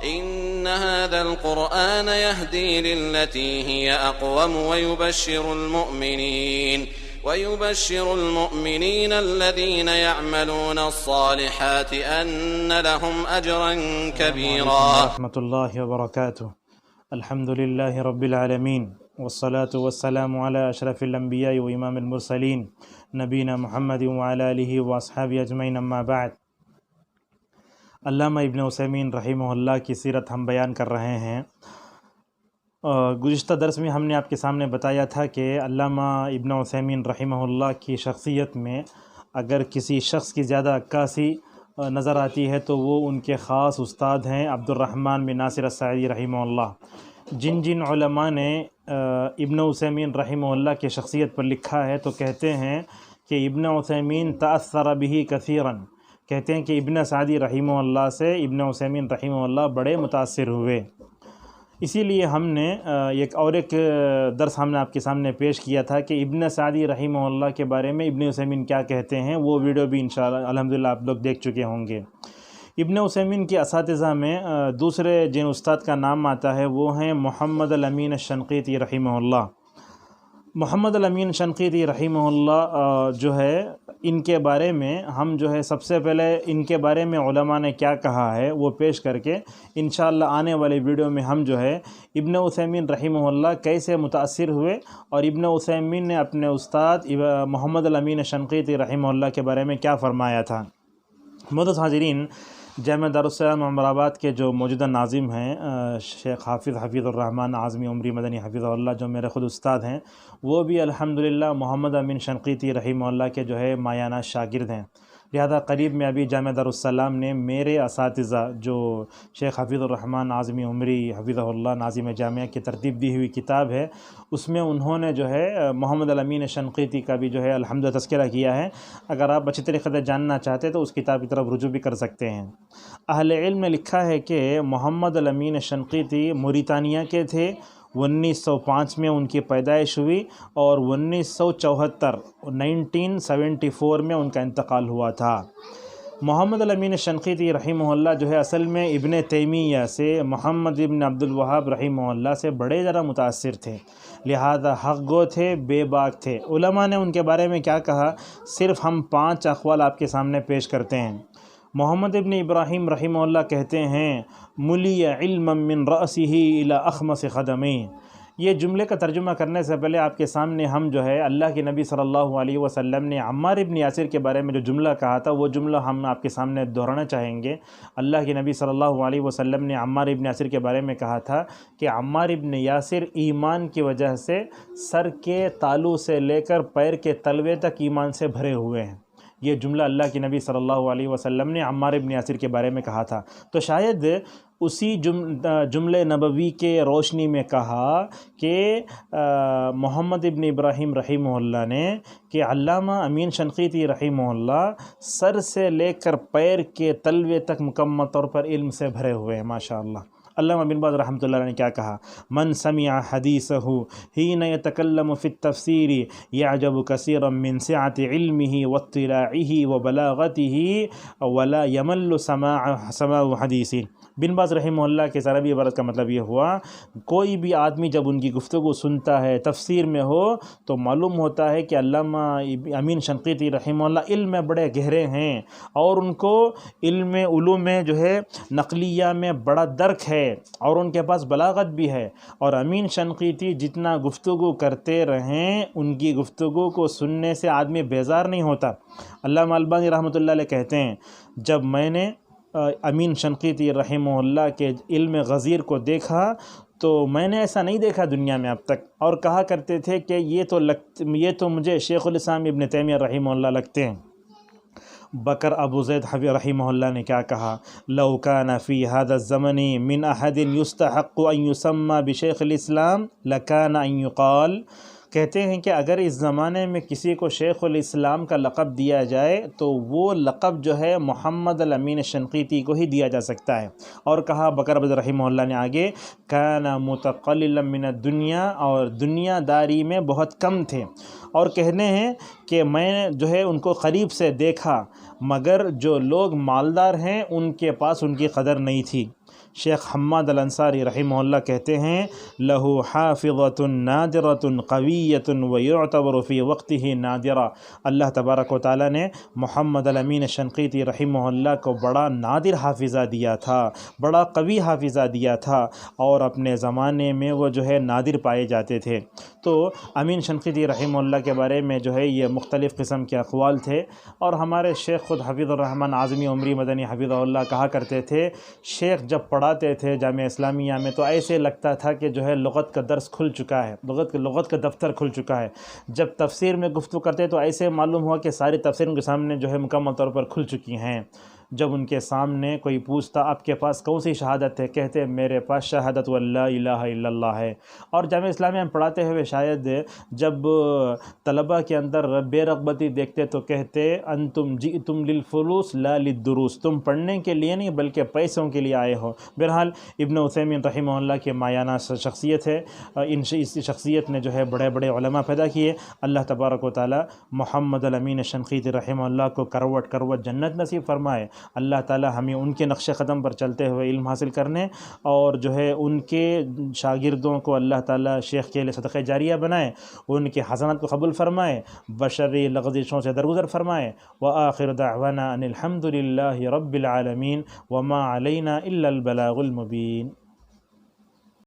إن هذا القرآن يهدي للتي هي أقوم ويبشر المؤمنين الذين يعملون الصالحات أن لهم أجرا كبيرا. ورحمة الله وبركاته. الحمد لله رب العالمين والصلاة والسلام على أشرف الأنبياء وإمام المرسلين نبينا محمد وعلى آله وأصحابه أجمعين. أما بعد. علامہ ابن عثیمین رحمہ اللہ کی سیرت ہم بیان کر رہے ہیں. گزشتہ درس میں ہم نے آپ کے سامنے بتایا تھا کہ علامہ ابن عثیمین رحمہ اللہ کی شخصیت میں اگر کسی شخص کی زیادہ عکاسی نظر آتی ہے تو وہ ان کے خاص استاد ہیں عبد الرحمن بن ناصر السعدی رحمہ اللہ. جن علماء نے ابن عثیمین رحمہ اللہ کی شخصیت پر لکھا ہے تو کہتے ہیں کہ ابن عثیمین تأثر به کثیراً، کہتے ہیں کہ ابن سعدی رحمہ اللہ سے ابن عثیمین رحمہ اللہ بڑے متاثر ہوئے. اسی لیے ہم نے ایک درس ہم نے آپ کے سامنے پیش کیا تھا کہ ابن سعدی رحمہ اللہ کے بارے میں ابن عثیمین کیا کہتے ہیں. وہ ویڈیو بھی انشاءاللہ الحمدللہ آپ لوگ دیکھ چکے ہوں گے. ابن عثیمین کے اساتذہ میں دوسرے جن استاد کا نام آتا ہے وہ ہیں محمد الامین الشنقیطی رحمہ اللہ. محمد الامین شنقیطی رحمہ اللہ جو ہے ان کے بارے میں ہم جو ہے سب سے پہلے ان کے بارے میں علماء نے کیا کہا ہے وہ پیش کر کے انشاءاللہ آنے والے ویڈیو میں ہم جو ہے ابن عثیمین رحمہ اللہ کیسے متاثر ہوئے اور ابن عثیمین نے اپنے استاد محمد الامین شنقیطی رحمہ اللہ کے بارے میں کیا فرمایا تھا. معزز حاضرین، جامعہ دارالسلام عمر آباد کے جو موجودہ ناظم ہیں شیخ حافظ الرحمن اعظمی عمری مدنی حفظہ اللہ، جو میرے خود استاد ہیں، وہ بھی الحمدللہ محمد امین شنقیطی رحمہ اللہ کے جو ہے مایانہ شاگرد ہیں. لہذا قریب میں ابھی جامعہ دارالسلام نے میرے اساتذہ جو شیخ حافظ الرحمن اعظمی عمری حفظہ اللہ ناظم جامعہ کی ترتیب دی ہوئی کتاب ہے، اس میں انہوں نے جو ہے محمد الامین شنقیطی کا بھی جو ہے الحمدللہ تذکرہ کیا ہے. اگر آپ اچھی طریقے سے جاننا چاہتے تو اس کتاب کی طرف رجوع بھی کر سکتے ہیں. اہل علم نے لکھا ہے کہ محمد الامین شنقیطی موریتانیہ کے تھے. 1905 میں ان کی پیدائش ہوئی اور 1974 میں ان کا انتقال ہوا تھا. محمد الامین شنقیطی رحمہ اللہ جو ہے اصل میں ابن تیمیہ سے، محمد ابن عبد الوہاب رحمہ اللہ سے بڑے زیادہ متاثر تھے. لہذا حق گو تھے، بے باک تھے. علماء نے ان کے بارے میں کیا کہا صرف ہم 5 اقوال آپ کے سامنے پیش کرتے ہیں. محمد ابن ابراہیم رحمہ اللہ کہتے ہیں ملی علما من رأسہ الی اخمص قدمہ. یہ جملے کا ترجمہ کرنے سے پہلے آپ کے سامنے ہم جو ہے اللہ کے نبی صلی اللہ علیہ وسلم نے عمار ابن یاسر کے بارے میں جو جملہ کہا تھا وہ جملہ ہم آپ کے سامنے دہرانا چاہیں گے. اللہ کے نبی صلی اللہ علیہ وسلم نے عمار ابن یاسر کے بارے میں کہا تھا کہ عمار ابن یاسر ایمان کی وجہ سے سر کے تالو سے لے کر پیر کے تلوے تک ایمان سے بھرے ہوئے ہیں. یہ جملہ اللہ کے نبی صلی اللہ علیہ وسلم نے عمار ابن یاسر کے بارے میں کہا تھا. تو شاید اسی جملے نبوی کے روشنی میں کہا کہ محمد ابن ابراہیم رحمہ اللہ نے کہ علامہ امین شنقیطی رحمہ اللہ سر سے لے کر پیر کے تلوے تک مکمل طور پر علم سے بھرے ہوئے ہیں. ماشاءاللہ. علامہ بن باز رحمۃ اللہ علیہ نے کیا کہا، من سمع حدیثہ حین یتکلم فی التفسیر یعجب کثیرا من سعة علمہ واطلاعہ وبلاغتہ ولا یمل سماع حدیث. بن باز رحمہ اللہ کے عربی عبارت کا مطلب یہ ہوا کوئی بھی آدمی جب ان کی گفتگو سنتا ہے تفسیر میں ہو تو معلوم ہوتا ہے کہ علامہ امین شنقیطی رحمہ اللہ علم میں بڑے گہرے ہیں اور ان کو علوم میں جو ہے نقلیہ میں بڑا درک ہے اور ان کے پاس بلاغت بھی ہے. اور امین شنقیطی جتنا گفتگو کرتے رہیں ان کی گفتگو کو سننے سے آدمی بیزار نہیں ہوتا. علامہ البانی رحمۃ اللہ علیہ کہتے ہیں جب میں نے امین شنقیطی رحمہ اللہ کے علم غزیر کو دیکھا تو میں نے ایسا نہیں دیکھا دنیا میں اب تک. اور کہا کرتے تھے کہ یہ تو مجھے شیخ الاسلام ابن تیمیہ رحمہ اللہ لگتے ہیں. بکر ابو زید رحمہ اللہ نے کیا کہا، لو کان فی هذا الزمن من احد یستحق ان یسمى بشیخ الاسلام لکان ان یقال. کہتے ہیں کہ اگر اس زمانے میں کسی کو شیخ الاسلام کا لقب دیا جائے تو وہ لقب جو ہے محمد الامین شنقیطی کو ہی دیا جا سکتا ہے. اور کہا بکر ابو زید رحمہ اللہ نے آگے، کان متقللا من الدنیا، اور دنیا داری میں بہت کم تھے. اور کہنے ہیں کہ میں جو ہے ان کو قریب سے دیکھا مگر جو لوگ مالدار ہیں ان کے پاس ان کی قدر نہیں تھی. شیخ حماد الانصاری رحمہ اللہ کہتے ہیں لہو حافظۃ نادرۃ قویۃ ویعتبر فی وقتہ نادرہ، اللہ تبارک و تعالیٰ نے محمد الامین شنقیطی رحمہ اللہ کو بڑا نادر حافظہ دیا تھا، بڑا قوی حافظہ دیا تھا، اور اپنے زمانے میں وہ جو ہے نادر پائے جاتے تھے۔ تو امین شنقیطی رحمہ اللہ کے بارے میں جو ہے یہ مختلف قسم کے اقوال تھے، اور ہمارے شیخ خود حفیظ الرحمن اعظمی عمری مدنی حفظہ اللہ کہا کرتے تھے، شیخ جب پڑھاتے تھے جامعہ اسلامیہ میں تو ایسے لگتا تھا کہ جو ہے لغت کا درس کھل چکا ہے، لغت کا دفتر کھل چکا ہے۔ جب تفسیر میں گفتگو کرتے تو ایسے معلوم ہوا کہ ساری تفسیر ان کے سامنے جو ہے مکمل طور پر کھل چکی ہیں۔ جب ان کے سامنے کوئی پوچھتا آپ کے پاس کون سی شہادت ہے، کہتے میرے پاس شہادت واللہ الہ الا اللہ ہے۔ اور جامعہ اسلامیہ میں پڑھاتے ہوئے شاید جب طلبہ کے اندر بے رغبتی دیکھتے تو کہتے انتم جئتم للفلوس لا للدروس، تم پڑھنے کے لیے نہیں بلکہ پیسوں کے لیے آئے ہو۔ بہرحال ابن عثیمین رحمہ اللہ کے مایانہ شخصیت ہے، اس شخصیت نے جو ہے بڑے بڑے علماء پیدا کیے۔ اللہ تبارک و تعالی محمد الامین شنقیطی رحمہ اللہ کو کروٹ کروٹ جنت نصیب فرمائے۔ اللہ تعالی ہمیں ان کے نقش قدم پر چلتے ہوئے علم حاصل کرنے، اور جو ہے ان کے شاگردوں کو اللہ تعالی شیخ کے لیے صدقہ جاریہ بنائے، ان کے حسنات کو قبول فرمائے، بشری لغزشوں سے درگزر فرمائے۔ وآخر دعوانا ان الحمد للہ رب العالمین وما علینا الا البلاغ المبین۔